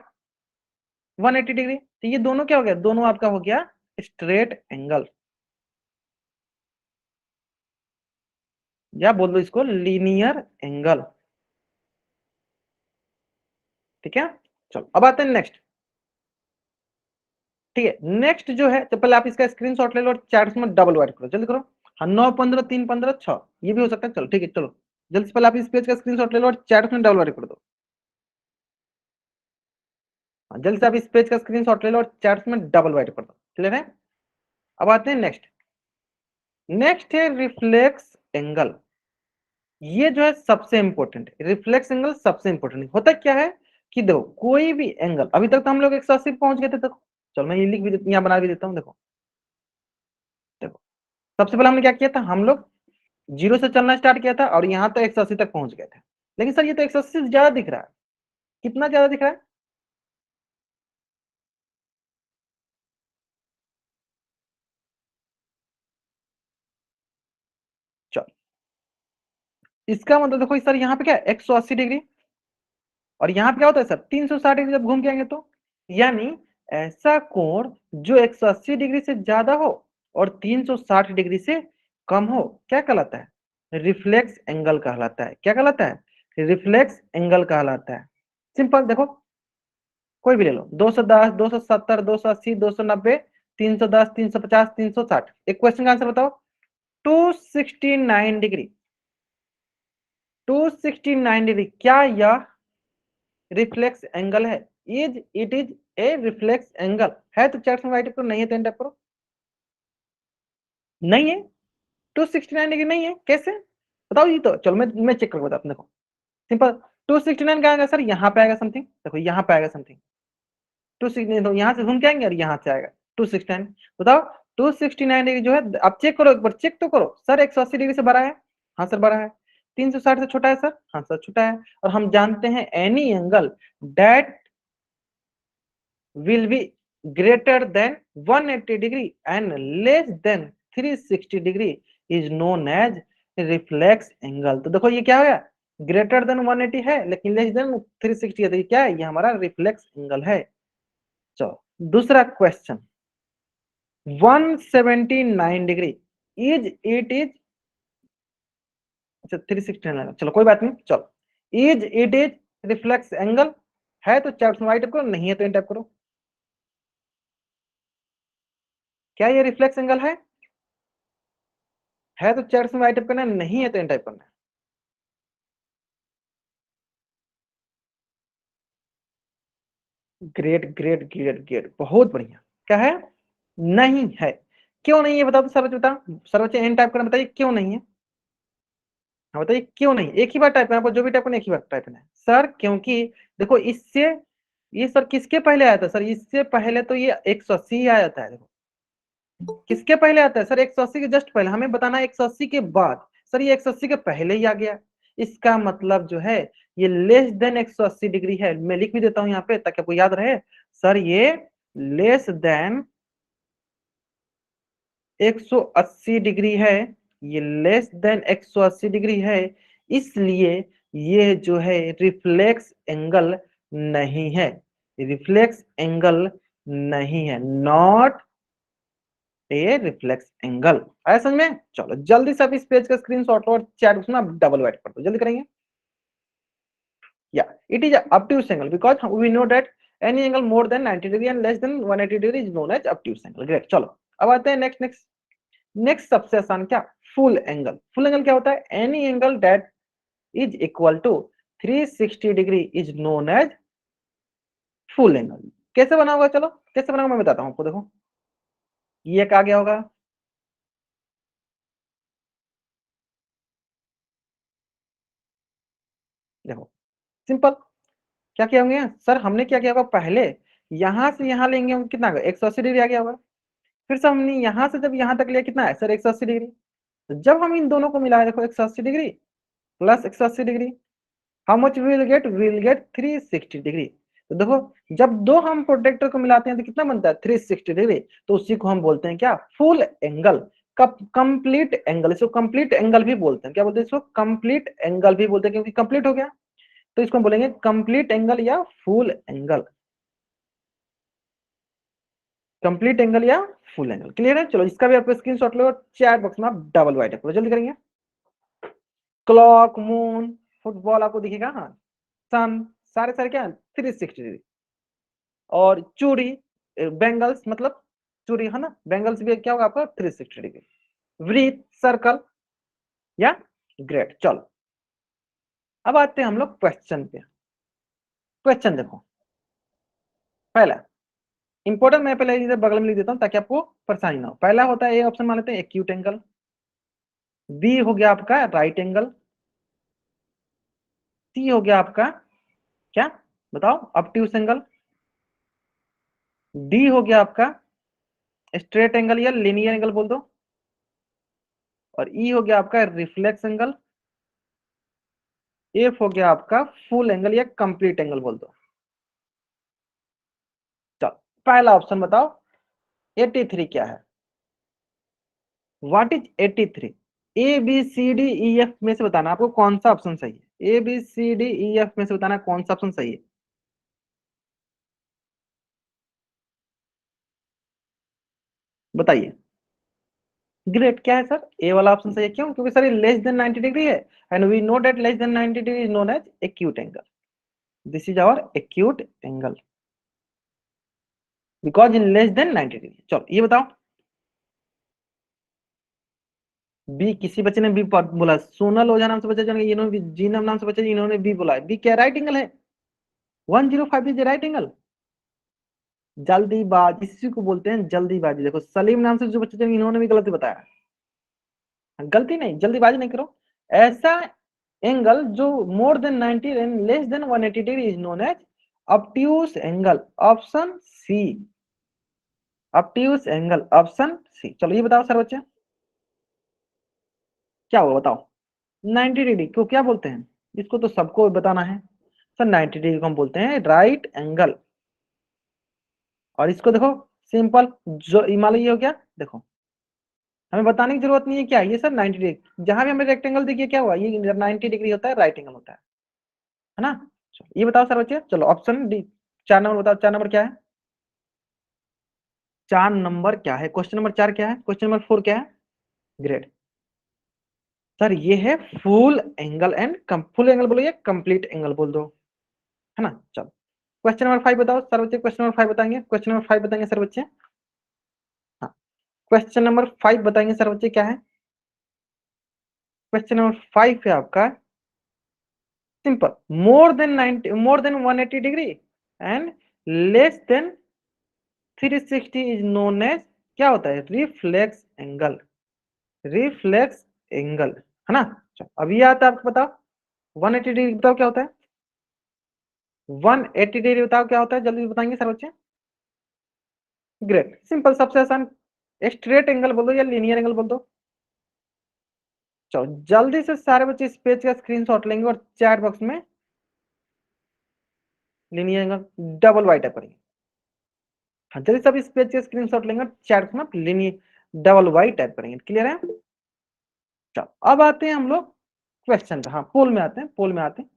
180 डिग्री, तो ये दोनों क्या हो गया, दोनों आपका हो गया स्ट्रेट एंगल, या बोल दो इसको लीनियर एंगल। ठीक है, चलो अब आते हैं नेक्स्ट। ठीक है, नेक्स्ट जो है, तो पहले आप इसका स्क्रीनशॉट ले लो और चार्ट में डबल वाइड करो, जल्दी करो। हाँ 9 15 3 15 6, ये भी हो सकता है, चलो ठीक है, चलो जल्दी से पहले आप इस पेज का स्क्रीनशॉट ले लो और चार्ट में डबल वाइड कर दो। हाँ, जल्दी से आप इस पेज का स्क्रीनशॉट ले लो और चार्ट में डबल वाइड कर दो, क्लियर है। अब आते हैं नेक्स्ट, नेक्स्ट है रिफ्लेक्स एंगल। ये जो है सबसे इंपॉर्टेंट है, रिफ्लेक्स एंगल सबसे इंपॉर्टेंट होता क्या है कि देखो कोई भी एंगल, अभी तक तो हम लोग 180 पहुंच गए थे, देखो चलो मैं ये लिख भी यहाँ बना भी देता हूँ, देखो देखो सबसे पहले हमने क्या किया था, हम लोग जीरो से चलना स्टार्ट किया था और यहाँ तो 180 तक पहुंच गए थे, लेकिन सर ये तो 180 से ज्यादा दिख रहा है, कितना ज्यादा दिख रहा है, चलो इसका मतलब देखो सर यहाँ पे क्या है 180 डिग्री, और यहाँ पे क्या होता है सर 360 डिग्री जब घूम के आएंगे तो, यानी ऐसा कोण जो 180 डिग्री से ज्यादा हो और 360 डिग्री से कम हो, क्या कहलाता है, रिफ्लेक्स एंगल कहलाता है। क्या कहलाता है, रिफ्लेक्स एंगल कहलाता है। सिंपल देखो, कोई भी ले लो, 210 270 280 290 310 350 360, एक क्वेश्चन का आंसर बताओ, 269 डिग्री, 269 डिग्री, क्या यह रिफ्लेक्स एंगल है, is it is a reflex angle है तो चेक में राइट करो, नहीं है तो एंड करो। नहीं है 269 डिग्री नहीं है, कैसे बताओ जी? तो चलो मैं चेक करके बताता हूं, देखो सिंपल। 269 क्या आएगा सर? यहाँ पे आएगा समथिंग, देखो यहाँ पे आएगा समथिंग 269, तो यहाँ से घूम के आएंगे और यहाँ से आएगा 269। बताओ 269 डिग्री जो है, आप चेक करो एक बार, चेक तो करो सर। 180 डिग्री से बड़ा है, हाँ सर बड़ा है। 360 से छोटा है सर, हाँ सर छोटा है। और हम जानते हैं any angle that will be greater than 180 degree and less than 360 degree is known as reflex angle। तो देखो ये क्या हो गया, ग्रेटर देन 180 है लेकिन लेस देन 360 है, तो ये क्या है? ये हमारा रिफ्लेक्स एंगल है। चलो दूसरा question, 179 degree is it is, अच्छा 360, चलो कोई बात नहीं, चलो is it is reflex angle है तो चैट में टाइप करो, नहीं है तो टाइप करो। क्या ये रिफ्लेक्स एंगल है तो चैट्स में टाइप करना है, नहीं है तो इन टाइप करना है। ग्रेट ग्रेट ग्रेट ग्रेट, बहुत बढ़िया। क्या है? नहीं है। क्यों नहीं है बताओ तो सर्वोच्च, बता सर्वोच्च एन टाइप करना, बताइए क्यों नहीं है? हाँ बताइए क्यों नहीं? एक ही बार टाइप करना, आपको जो भी टाइप करना एक ही बार टाइप करना है सर, क्योंकि देखो इससे, ये सर किसके पहले आया था सर? इससे पहले तो ये 180 आया था। देखो किसके पहले आता है सर? 180 के जस्ट पहले। हमें बताना है 180 के बाद, सर ये 180 के पहले ही आ गया। इसका मतलब जो है ये लेस देन 180 डिग्री है। मैं लिख भी देता हूं यहाँ पे ताकि आपको याद रहे। सर ये लेस देन 180 डिग्री है, ये लेस देन 180 डिग्री है, इसलिए ये जो है रिफ्लेक्स एंगल नहीं है, रिफ्लेक्स एंगल नहीं है, नॉट ए रिफ्लेक्स एंगल। आया समझ में? चलो जल्दी से आप इस पेज का स्क्रीनशॉट और चैट उसमें आप डबल वाइट कर दो, जल्दी करेंगे। या it is obtuse angle because we know that any angle more than 90 degree and less than 180 degree is known as obtuse angle। Great, चलो अब आते हैं नेक्स्ट नेक्स्ट नेक्स्ट सबसे आसान, क्या? Full angle. फुल एंगल क्या होता है? Any angle that is equal to 360 degree is known as full angle. कैसे बना होगा? चलो कैसे बना होगा मैं बताता हूं आपको। देखो ये एक आ गया होगा, देखो सिंपल। क्या किया होंगे सर? हमने क्या किया होगा, पहले यहां से यहां लेंगे हम, कितना 180 डिग्री आ गया होगा। फिर से हमने यहां से जब यहां तक लिया, कितना है सर? 180 डिग्री। तो जब हम इन दोनों को मिलाए, देखो 180 degree plus 180 degree, how much will get? Will get 360 degree. तो देखो जब दो हम प्रोटेक्टर को मिलाते हैं तो कितना बनता है? 360 डिग्री। तो उसी को हम बोलते हैं क्या? Full angle. कंप्लीट एंगल, इसको कंप्लीट एंगल भी बोलते हैं। क्या बोलते हैं इसको? कंप्लीट एंगल भी बोलते हैं, क्योंकि कंप्लीट हो गया। तो इसको हम बोलेंगे कंप्लीट एंगल या फुल एंगल। कंप्लीट एंगल या फुल एंगल। क्लियर है? चलो इसका भी आप स्क्रीनशॉट लो, चैट बॉक्स में आप डबल वाइट करो, जल्दी करेंगे। क्लॉक, मून, फुटबॉल आपको दिखेगा, हाँ सन, सारे सारे क्या 360 डिग्री। और चूड़ी, बैंगल्स मतलब चूड़ी है ना, बैंगल्स भी क्या होगा आपका? 360 डिग्री। वृत्त, सर्कल, या ग्रेट। चलो अब आते हैं हम लोग क्वेश्चन पे। क्वेश्चन देखो, पहला इंपॉर्टेंट, मैं पहले इधर बगल में लिख देता हूं ताकि आपको परेशानी ना हो। पहला होता है, ए ऑप्शन मान लेते हैं एक्यूट एंगल। बी हो गया आपका राइट एंगल। सी हो गया आपका क्या, बताओ? Obtuse angle. डी हो गया आपका स्ट्रेट एंगल या लिनियर एंगल बोल दो। और ई हो गया आपका रिफ्लेक्स एंगल। एफ हो गया आपका फुल एंगल या कंप्लीट एंगल बोल दो। चलो पहला ऑप्शन बताओ, 83 क्या है? What is 83? A B C D E F में से बताना आपको कौन सा ऑप्शन सही है। A B C D E F में से बताना कौन सा ऑप्शन सही है। बताइए। ग्रेट, क्या है सर? ए वाला ऑप्शन सही है। क्यों? क्योंकि सर ये लेस देन 90 डिग्री है, and we know that less than 90 degree is known as acute angle. This is our acute angle because in less than 90 degree. चलो ये बताओ। बी, किसी बच्चे ने बी बोला। सोनल ओझा नाम से बच्चा, इन्होंने जी नाम से बच्चा, इन्होंने बी बोला। बी क्या राइट एंगल है? 105 इज राइट एंगल। जल्दीबाज, इसी को बोलते हैं जल्दीबाजी। देखो सलीम नाम से जो बच्चे थे इन्होंने भी गलती बताया। गलती नहीं, जल्दीबाजी नहीं करो। ऐसा एंगल जो more than 90 and less than 180 degree is known as obtuse angle. Option C, obtuse angle, option C. चलो ये बताओ सर बच्चे क्या हुआ बताओ। 90 डिग्री को क्या बोलते हैं? इसको तो सबको बताना है सर। 90 डिग्री को हम बोलते हैं राइट एंगल। और इसको देखो सिंपल, जो हिमालय हो गया, देखो हमें बताने की जरूरत नहीं है क्या ये सर 90 डिग्री। जहां भी हमें रेक्टेंगल देखिए क्या हुआ, ये 90 डिग्री होता है, राइट एंगल होता है ना। चलो ये बताओ सर बच्चे, चलो ऑप्शन डी 4 नंबर बताओ। 4 नंबर क्या है? 4 नंबर क्या है? क्वेश्चन नंबर 4 क्या है? क्वेश्चन नंबर 4 क्या है? ग्रेट सर, ये है full angle and full angle बोलो या कंप्लीट एंगल बोल दो, है ना। चलो क्वेश्चन नंबर 5 बताओ सर बच्चे। क्वेश्चन नंबर 5 बताएंगे, क्वेश्चन नंबर 5 बताएंगे सर बच्चे। हाँ क्वेश्चन नंबर 5 बताएंगे सर बच्चे क्या है? क्वेश्चन नंबर 5 है आपका simple, more than 180 degree and less than 360 is known as क्या होता है? Reflex angle. रिफ्लेक्स एंगल, है ना। चलो अभी आता है आपको बताओ 180 डिग्री बताओ क्या होता है? 180 डिग्री बताओ क्या होता है? जल्दी बताएंगे सर बच्चे। ग्रेट सिंपल, सबसे आसान। स्ट्रेट एंगल बोल दो या लीनियर एंगल बोल दो। चलो जल्दी से सारे बच्चे इस पेज का स्क्रीनशॉट लेंगे और चैट बॉक्स में linear angle double Y type करेंगे। हाँ जल्दी सब इस पेज का स्क्रीनशॉट लेंगे और चैट बॉक्स में लीनियर डबल वाई टाइप करेंगे। क्लियर है? चलो अब आते हैं हम लोग क्वेश्चन पे। हाँ पोल में आते हैं, पोल में आते हैं।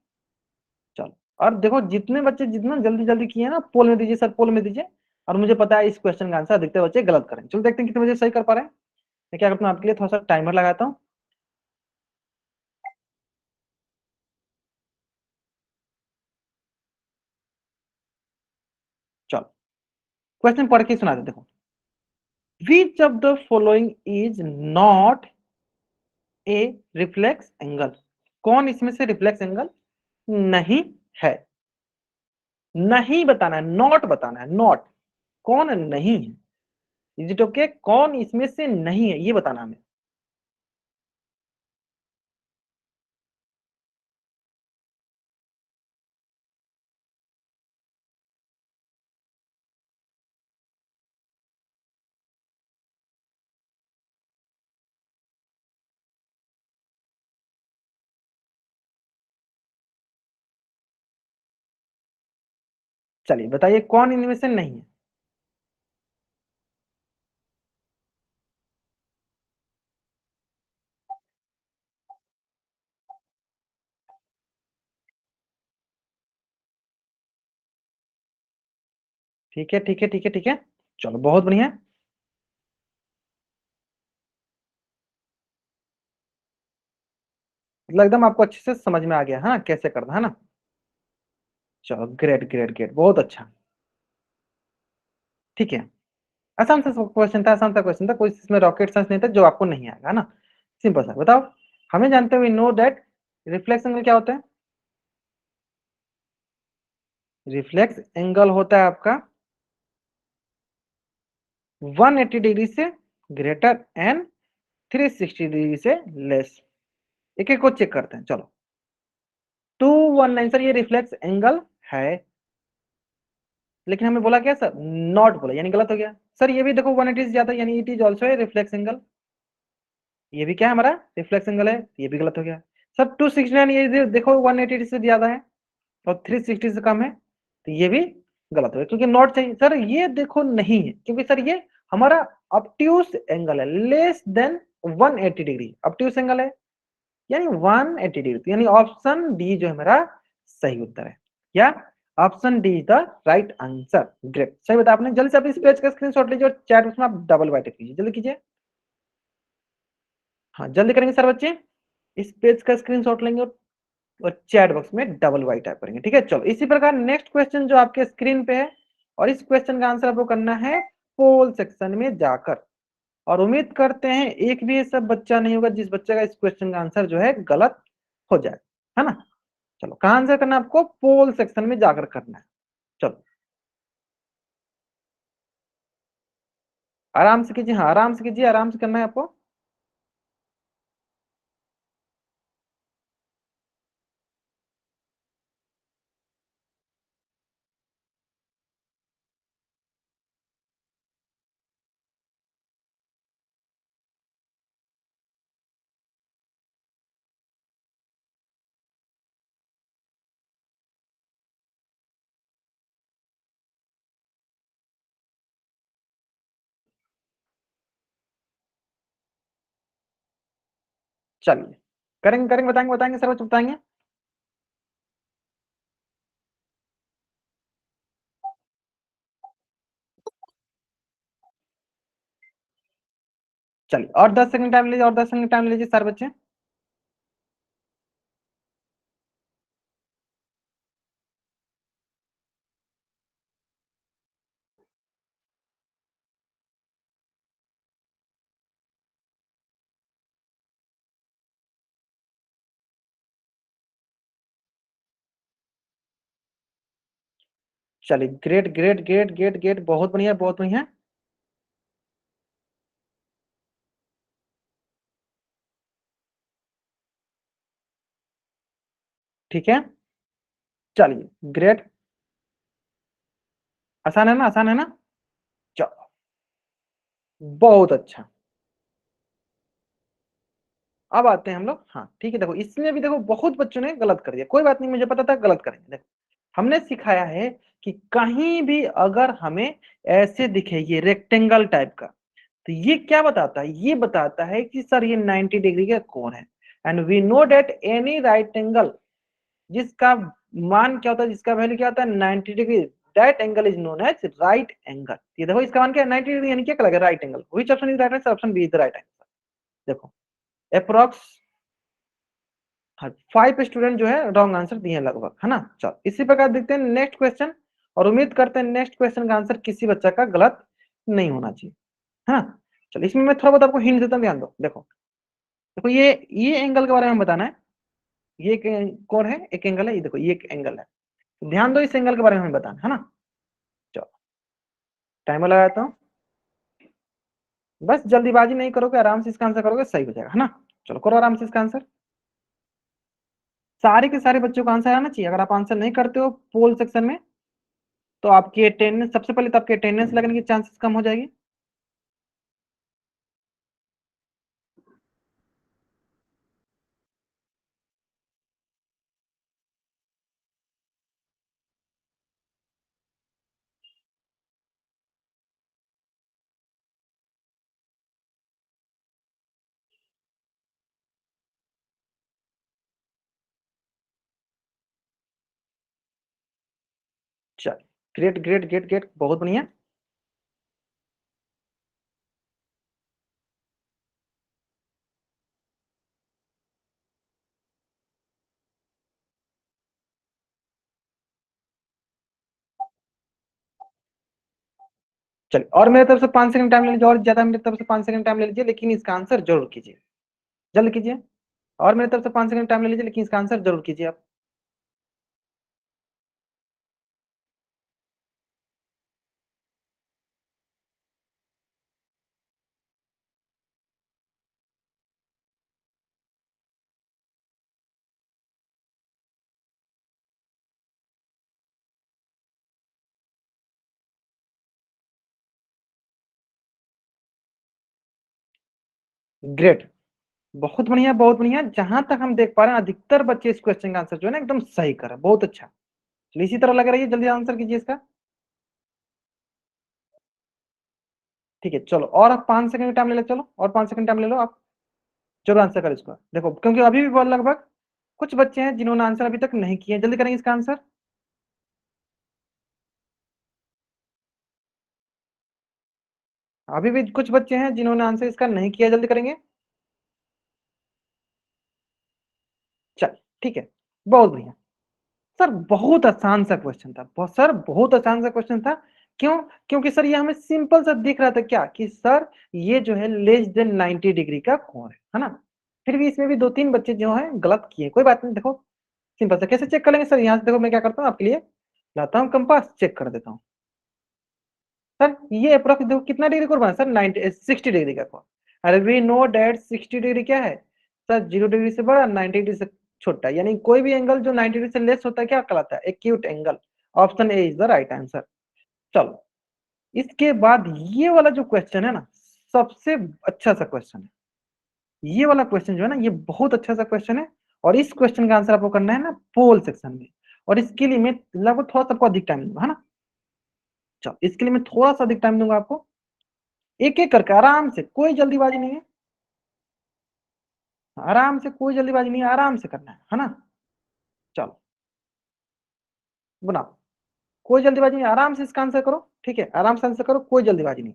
चलो और देखो जितने बच्चे जितना जल्दी जल्दी किए ना पोल में दीजिए सर, पोल में दीजिए। और मुझे पता है इस क्वेश्चन का आंसर अधिकतर बच्चे गलत करें। चलो देखते हैं कितने बच्चे सही कर पा रहे हैं। मैं क्या करता हूँ आपके लिए थोड़ा सा टाइमर लगाता हूँ। चलो क्वेश्चन पढ़ के सुना दे देखो। Which of the following is not a reflex angle? कौन इसमें से रिफ्लेक्स एंगल नहीं है? नहीं बताना है, नॉट बताना है, नॉट। कौन नहीं है? Is it okay? कौन इसमें से नहीं है ये बताना हमें। चलिए बताइए कौन इनमें से नहीं है। ठीक है ठीक है ठीक है ठीक है, चलो बहुत बढ़िया। मतलब एकदम आपको अच्छे से समझ में आ गया है ना कैसे करना है ना। चलो ग्रेट ग्रेट ग्रेट, बहुत अच्छा। ठीक है, आसान सा क्वेश्चन था, आसान सा क्वेश्चन था, कोई इसमें रॉकेट साइंस नहीं था जो आपको नहीं आएगा, है ना। सिंपल सा बताओ। हमें जानते हुए नो दैट रिफ्लेक्स एंगल क्या होता है? रिफ्लेक्स एंगल होता है आपका 180 डिग्री से ग्रेटर एंड 360 डिग्री से लेस। एक एक को चेक करते हैं। चलो 219 सर ये रिफ्लेक्स एंगल है, लेकिन हमें बोला क्या सर? नॉट बोला, यानी गलत हो गया। सर ये भी देखो 180 से ज्यादा, यानी it is also a reflex angle. ये भी क्या है हमारा? रिफ्लेक्स एंगल है, ये भी गलत हो गया। सर 269 ये देखो 180 से ज्यादा है और 360 से कम है, तो ये भी गलत हो गया क्योंकि नॉट चाहिए। सर ये देखो नहीं है क्योंकि सर ये हमारा ऑब्ट्यूस एंगल है, less than 180 degree obtuse angle है, यानी 180 डिग्री, यानी ऑप्शन डी जो है मेरा सही उत्तर है। क्या? Option D is the right answer. Great, सही बताया आपने। जल्दी से आप इस पेज का स्क्रीनशॉट लीजिए और चैट में आप डबल बाइट कीजिए, जल्दी कीजिए। हाँ जल्दी करेंगे सर बच्चे, इस पेज का स्क्रीनशॉट लेंगे और चैट बॉक्स में डबल वाई टाइप करेंगे। ठीक है, चलो इसी प्रकार नेक्स्ट क्वेश्चन जो आपके स्क्रीन पे है, और इस क्वेश्चन का आंसर आपको करना है पोल सेक्शन में जाकर। और उम्मीद करते हैं एक भी ऐसा बच्चा नहीं होगा जिस बच्चे का इस क्वेश्चन का आंसर जो है गलत हो जाए, है ना। चलो कहाँ आंसर करना है आपको, पोल सेक्शन में जाकर करना है। चलो आराम से कीजिए, हाँ आराम से कीजिए, आराम से करना है आपको। चलिए करेंगे करेंगे, बताएंगे बताएंगे सर, बताएंगे। चलिए और 10 सेकंड टाइम लीजिए, और 10 सेकंड टाइम लीजिए सर बच्चे। चलिए great great great great great, बहुत बढ़िया बहुत बढ़िया। ठीक है चलिए ग्रेट। आसान है ना, आसान है ना। चलो बहुत अच्छा। अब आते हैं हम लोग, हाँ ठीक है, देखो इसमें भी देखो बहुत बच्चों ने गलत कर दिया, कोई बात नहीं, मुझे पता था गलत करेंगे। देखो हमने सिखाया है कि कहीं भी अगर हमें ऐसे दिखे ये रेक्टेंगल टाइप का, तो ये क्या बताता है, ये बताता है कि सर ये 90 डिग्री का कोण है। And we know that any right angle जिसका मान क्या होता है, जिसका वैल्यू क्या होता है 90 degree, that angle is known as right angle. ये देखो इसका मान क्या है 90 डिग्री, यानी क्या लगेगा right angle. Which option is right answer, option B is the right answer. देखो अप्रोक्स 5 स्टूडेंट जो है रॉन्ग आंसर दिए लगभग, है ना। चलो इसी प्रकार देखते हैं नेक्स्ट क्वेश्चन, और उम्मीद करते हैं नेक्स्ट क्वेश्चन का आंसर किसी बच्चा का गलत नहीं होना चाहिए, है ना। चलो इसमें मैं थोड़ा बहुत आपको हिंट देता हूँ, ध्यान दो। देखो देखो ये एंगल के बारे में बताना है, ये एक कोण है, एक एंगल है, ये देखो ये एक एंगल है, तो ध्यान दो इस एंगल के बारे में हमें बताना है ना। चलो टाइमर लगाता हूँ, बस जल्दीबाजी नहीं करोगे, आराम से इसका आंसर करोगे सही हो जाएगा, है ना। चलो करो आराम से इसका आंसर, सारे के सारे बच्चों का आंसर आना चाहिए। अगर आप आंसर नहीं करते हो पोल सेक्शन में, तो आपकी अटेंडेंस, सबसे पहले तो आपकी अटेंडेंस लगने की चांसेस कम हो जाएगी। चल ग्रेट ग्रेट ग्रेट ग्रेट, बहुत बढ़िया। चलिए और मेरे तरफ से 5 सेकंड टाइम ले लीजिए, और ज्यादा मेरी तरफ से 5 सेकंड टाइम ले लीजिए, लेकिन इसका आंसर जरूर कीजिए, जल्द कीजिए। और मेरी तरफ से 5 सेकंड टाइम ले लीजिए, लेकिन इसका आंसर जरूर कीजिए आप। ग्रेट, बहुत बढ़िया बहुत बढ़िया। जहां तक हम देख पा रहे हैं अधिकतर बच्चे इस क्वेश्चन का आंसर जो है ना एकदम सही कर रहे हैं, बहुत अच्छा। चलिए इसी तरह लग रही है, जल्दी आंसर कीजिए इसका। ठीक है चलो, और आप 5 सेकंड टाइम ले लो, चलो और 5 सेकंड टाइम ले लो आप। चलो आंसर करो इसका, देखो क्योंकि अभी भी बहुत लगभग कुछ बच्चे हैं जिन्होंने आंसर अभी तक नहीं किए, जल्दी करेंगे इसका आंसर। अभी भी कुछ बच्चे हैं जिन्होंने आंसर इसका नहीं किया, जल्दी करेंगे। चल ठीक है, बहुत बढ़िया। सर बहुत आसान सा क्वेश्चन था, बहुत सर बहुत आसान सा क्वेश्चन था। क्यों, क्योंकि सर ये हमें सिंपल सा दिख रहा था क्या कि सर ये जो है लेस देन 90 डिग्री का कोण है ना। फिर भी इसमें भी 2-3 बच्चे जो है गलत किए, कोई बात नहीं। देखो सिंपल सा। कैसे चेक कर लेंगे सर? यहाँ से देखो मैं क्या करता हूँ आपके लिए, लाता हूँ कंपास, चेक कर देता हूँ। सर ये अप्रोक्स देखो कितना डिग्री को बना सर, 60 डिग्री का कोण। अरे वी नो डेट 60 डिग्री क्या है सर, 0 डिग्री से बड़ा, 90 डिग्री से छोटा, यानी कोई भी एंगल जो 90 डिग्री से लेस होता है क्या कहलाता है? Acute angle. Option A is the right answer. चलो इसके बाद ये वाला जो क्वेश्चन है ना, सबसे अच्छा सा क्वेश्चन है। ये वाला क्वेश्चन जो है ना, ये बहुत अच्छा सा क्वेश्चन है, और इस क्वेश्चन का आंसर आपको करना है ना पोल सेक्शन में, और इसके लिए मैं लगभग थोड़ा सा आपको अधिक टाइम दूंगा, है ना। चलो इसके लिए मैं थोड़ा सा अधिक टाइम दूंगा आपको, एक एक करके आराम से, कोई जल्दीबाजी नहीं है, आराम से, कोई जल्दीबाजी नहीं है, आराम से करना है ना। चलो बनाओ, कोई जल्दीबाजी नहीं, आराम से इसका आंसर करो, ठीक है, आराम से आंसर करो, कोई जल्दीबाजी नहीं।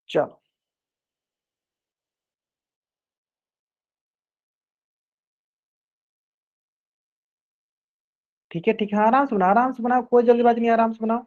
चलो ठीक है, ठीक है, आराम से बनाओ, आराम से बनाओ, कोई जल्दीबाजी नहीं, आराम से बनाओ।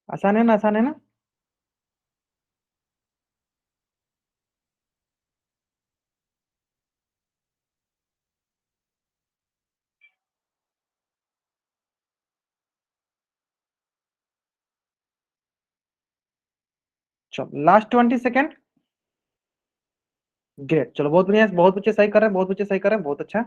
आसान है ना, आसान है ना। चलो लास्ट 20 सेकेंड। ग्रेट, चलो बहुत बढ़िया, बहुत बच्चे सही कर रहे हैं, बहुत बच्चे सही कर रहे हैं, बहुत अच्छा।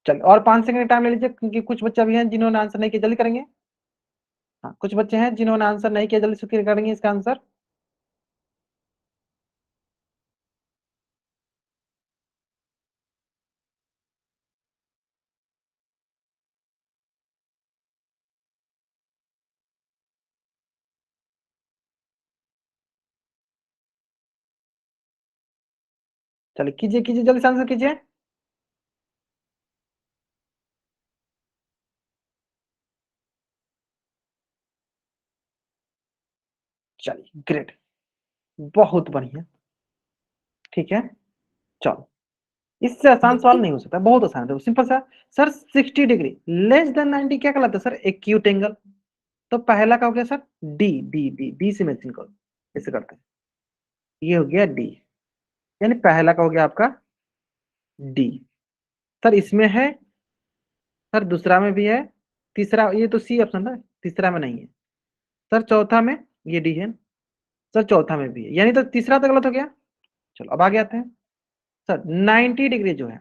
चलो और 5 सेकंड टाइम ले लीजिए, क्योंकि कुछ बच्चे भी हैं जिन्होंने आंसर नहीं किया, जल्दी करेंगे। हाँ कुछ बच्चे हैं जिन्होंने आंसर नहीं किया, जल्दी से करेंगे इसका आंसर। चलिए कीजिए, कीजिए, जल्दी से आंसर कीजिए। चलिए ग्रेट, बहुत बढ़िया, ठीक है। चलो इससे आसान सवाल नहीं हो सकता, बहुत आसान है, देखो सिंपल सा। सर 60 डिग्री लेस देन 90 क्या कहलाता है सर? Acute angle. तो पहला का हो गया sir D, D D D से मैचिंग करो, ऐसे करते हैं, ये हो गया डी, यानी पहला का हो गया आपका डी। सर इसमें है, सर दूसरा में भी है, तीसरा, ये तो सी ऑप्शन था, तीसरा में नहीं है। सर चौथा में ये डी है, सर चौथा में भी है, यानी तो तीसरा तो गलत हो गया। चलो अब आगे आते हैं। सर 90 डिग्री जो है,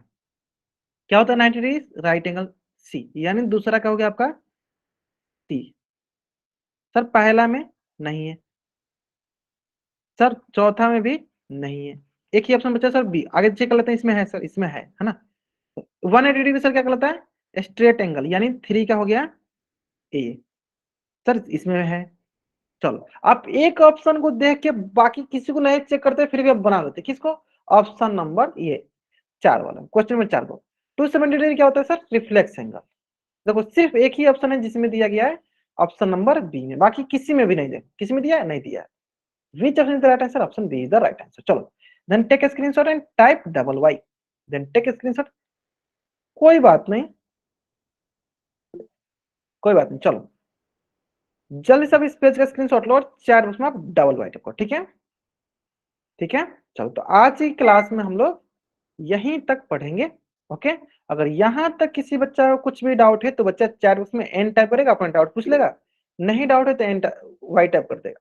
क्या होता है 90 डिग्री? राइट एंगल सी, यानी दूसरा क्या हो गया आपका सी। सर पहला में नहीं है, सर चौथा में भी नहीं है, एक ही ऑप्शन बचा सर बी, आगे चेक कर लेते हैं, इसमें है सर, इसमें है ना। 180 डिग्री सर क्या कहलाता है? स्ट्रेट एंगल, यानी 3 का हो गया ए, सर इसमें है। चलो आप एक ऑप्शन को देख के बाकी किसी को नहीं चेक करते, फिर भी आप बना लेते, किसको? ऑप्शन नंबर ये 4 वाला, क्वेश्चन नंबर 4 को। 270 डिग्री क्या होता है सर? Reflex angle. देखो सिर्फ एक ही ऑप्शन है जिसमें दिया गया है, ऑप्शन नंबर बी में, बाकी किसी में भी नहीं दिया, किसी में दिया है? नहीं दिया है। Which option is the right answer? Option B is the right answer. चलो then take a screenshot and type double Y, then take a screenshot। कोई बात नहीं, कोई बात नहीं, चलो जल्दी से अब इस पेज का स्क्रीनशॉट लो और चैट बॉक्स में आप डबल वाई को, ठीक है, ठीक है। चलो तो आज की क्लास में हम लोग यहीं तक पढ़ेंगे। ओके। अगर यहाँ तक किसी बच्चा को कुछ भी डाउट है तो बच्चा चैट बॉक्स में एन टाइप करेगा, अपना डाउट पूछ लेगा, नहीं डाउट है तो एन वाई टाइप कर देगा।